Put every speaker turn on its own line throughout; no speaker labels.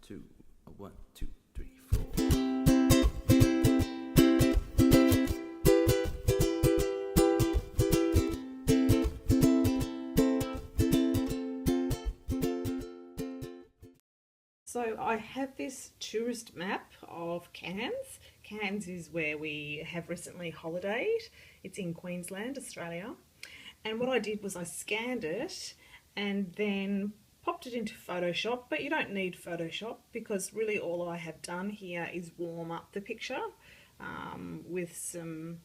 two, a 1, 2, 3, 4.
So I have this tourist map of Cairns. Cairns is where we have recently holidayed. It's in Queensland, Australia. And what I did was I scanned it and then popped it into Photoshop, but you don't need Photoshop because really all I have done here is warm up the picture with some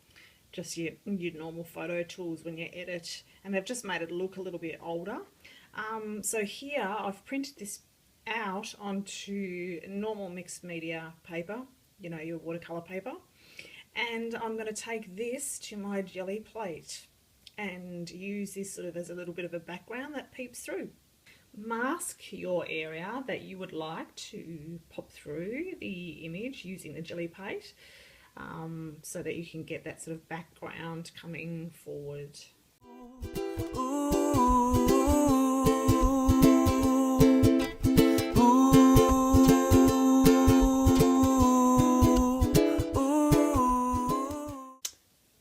just your normal photo tools when you edit, and they've just made it look a little bit older. So here I've printed this out onto normal mixed media paper, you know, your watercolor paper, and I'm going to take this to my jelly plate and use this sort of as a little bit of a background that peeps through. Mask your area that you would like to pop through the image using the jelly plate, so that you can get that sort of background coming forward.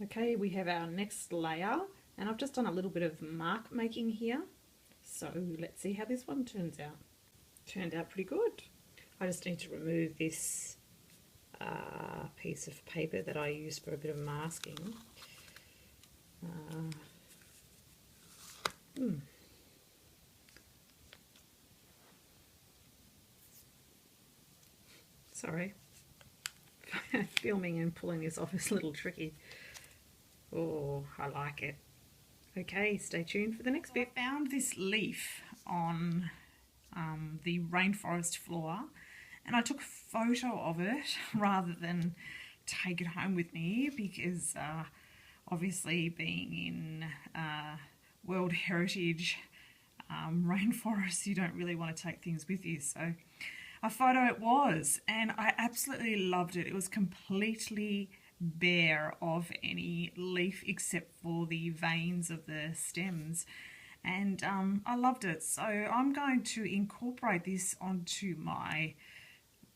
Okay, we have our next layer, and I've just done a little bit of mark making here. So let's see how this one turns out. Turned out pretty good. I just need to remove this piece of paper that I used for a bit of masking. Sorry. Filming and pulling this off is a little tricky. Oh, I like it. Okay, stay tuned for the next bit. I found this leaf on the rainforest floor, and I took a photo of it rather than take it home with me because obviously being in World Heritage rainforest, you don't really want to take things with you. So a photo it was, and I absolutely loved it. It was completely bare of any leaf except for the veins of the stems, and I loved it. So I'm going to incorporate this onto my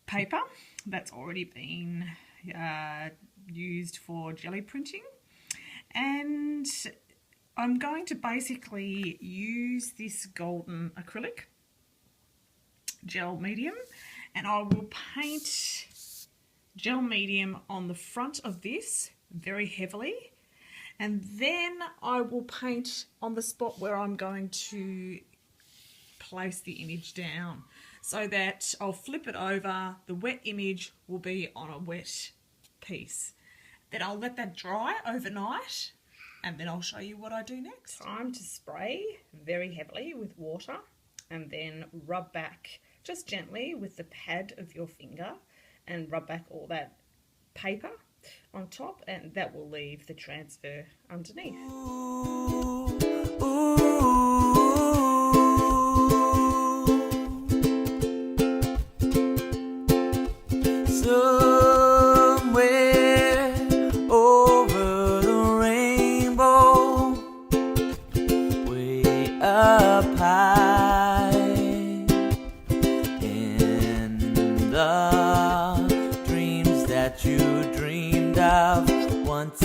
paper that's already been used for jelly printing, and I'm going to basically use this golden acrylic gel medium, and I will paint gel medium on the front of this very heavily, and then I will paint on the spot where I'm going to place the image down, so that I'll flip it over, the wet image will be on a wet piece. Then I'll let that dry overnight, and then I'll show you what I do next. Time to spray very heavily with water and then rub back just gently with the pad of your finger, and rub back all that paper on top, and that will leave the transfer underneath.
Somewhere over the rainbow, way up high in the dreams that you dreamed of once